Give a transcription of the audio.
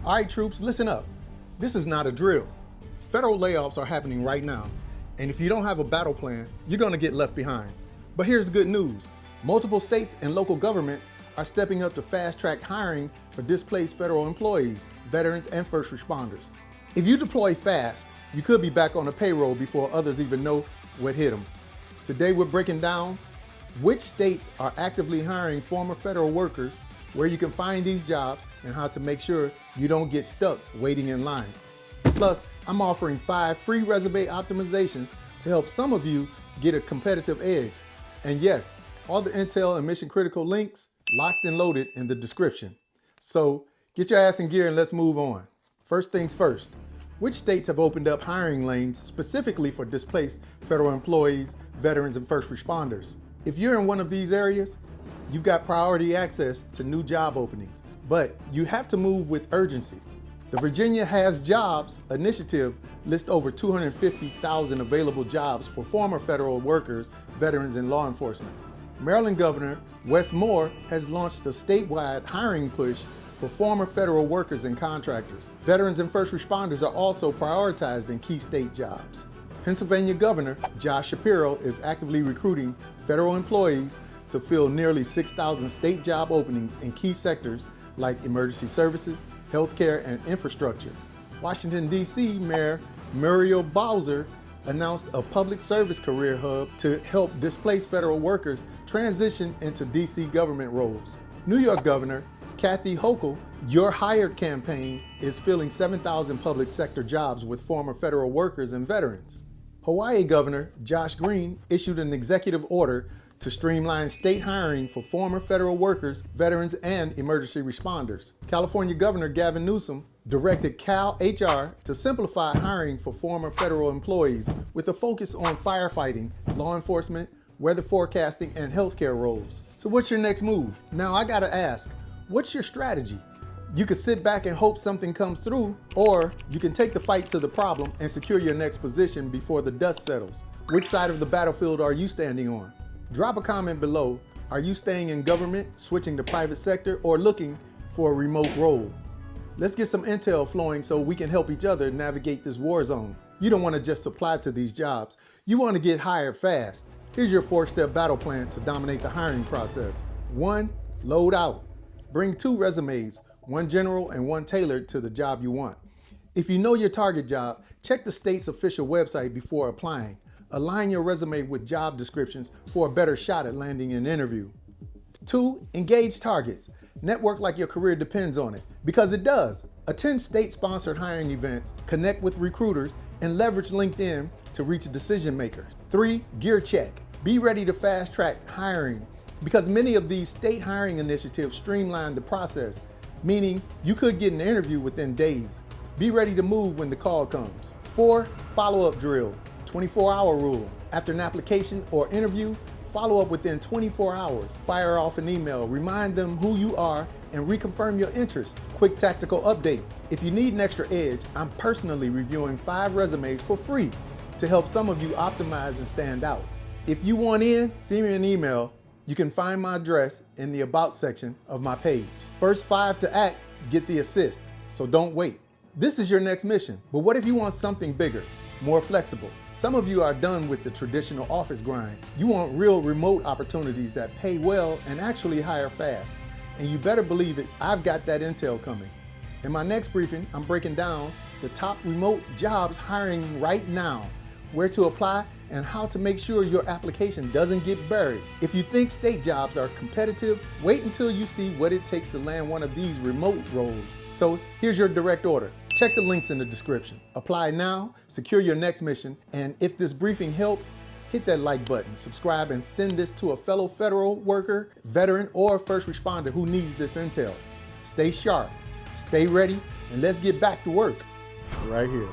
All right, troops, listen up. This is not a drill. Federal layoffs are happening right now, and if you don't have a battle plan, you're gonna get left behind. But here's the good news. Multiple states and local governments are stepping up to fast-track hiring for displaced federal employees, veterans, and first responders. If you deploy fast, you could be back on the payroll before others even know what hit them. Today we're breaking down which states are actively hiring former federal workers, where you can find these jobs, and how to make sure you don't get stuck waiting in line. Plus, I'm offering 5 free resume optimizations to help some of you get a competitive edge. And yes, all the intel and mission critical links locked and loaded in the description. So get your ass in gear and let's move on. First things first, which states have opened up hiring lanes specifically for displaced federal employees, veterans, and first responders? If you're in one of these areas, you've got priority access to new job openings, but you have to move with urgency. The Virginia Has Jobs initiative lists over 250,000 available jobs for former federal workers, veterans, and law enforcement. Maryland Governor Wes Moore has launched a statewide hiring push for former federal workers and contractors. Veterans and first responders are also prioritized in key state jobs. Pennsylvania Governor Josh Shapiro is actively recruiting federal employees to fill nearly 6,000 state job openings in key sectors like emergency services, healthcare, and infrastructure. Washington, D.C. Mayor Muriel Bowser announced a public service career hub to help displaced federal workers transition into D.C. government roles. New York Governor Kathy Hochul, Your Hired campaign is filling 7,000 public sector jobs with former federal workers and veterans. Hawaii Governor Josh Green issued an executive order to streamline state hiring for former federal workers, veterans, and emergency responders. California Governor Gavin Newsom directed Cal HR to simplify hiring for former federal employees with a focus on firefighting, law enforcement, weather forecasting, and healthcare roles. So what's your next move? Now I gotta ask, what's your strategy? You could sit back and hope something comes through, or you can take the fight to the problem and secure your next position before the dust settles. Which side of the battlefield are you standing on? Drop a comment below. Are you staying in government, switching to private sector, or looking for a remote role? Let's get some intel flowing so we can help each other navigate this war zone. You don't want to just apply to these jobs. You want to get hired fast. Here's your 4-step battle plan to dominate the hiring process. 1, load out. Bring 2 resumes, one general and one tailored to the job you want. If you know your target job, check the state's official website before applying. Align your resume with job descriptions for a better shot at landing an interview. 2, engage targets. Network like your career depends on it, because it does. Attend state-sponsored hiring events, connect with recruiters, and leverage LinkedIn to reach decision makers. 3, gear check. Be ready to fast-track hiring, because many of these state hiring initiatives streamline the process, meaning you could get an interview within days. Be ready to move when the call comes. 4, follow-up drill. 24-hour rule. After an application or interview, follow up within 24 hours. Fire off an email, remind them who you are, and reconfirm your interest. Quick tactical update. If you need an extra edge, I'm personally reviewing 5 resumes for free to help some of you optimize and stand out. If you want in, send me an email. You can find my address in the About section of my page. First 5 to act get the assist, so don't wait. This is your next mission, but what if you want something bigger, more flexible? Some of you are done with the traditional office grind. You want real remote opportunities that pay well and actually hire fast. And you better believe it, I've got that intel coming. In my next briefing, I'm breaking down the top remote jobs hiring right now, where to apply, and how to make sure your application doesn't get buried. If you think state jobs are competitive, wait until you see what it takes to land one of these remote roles. So here's your direct order. Check the links in the description. Apply now, secure your next mission, and if this briefing helped, hit that like button, subscribe, and send this to a fellow federal worker, veteran, or first responder who needs this intel. Stay sharp, stay ready, and let's get back to work right here.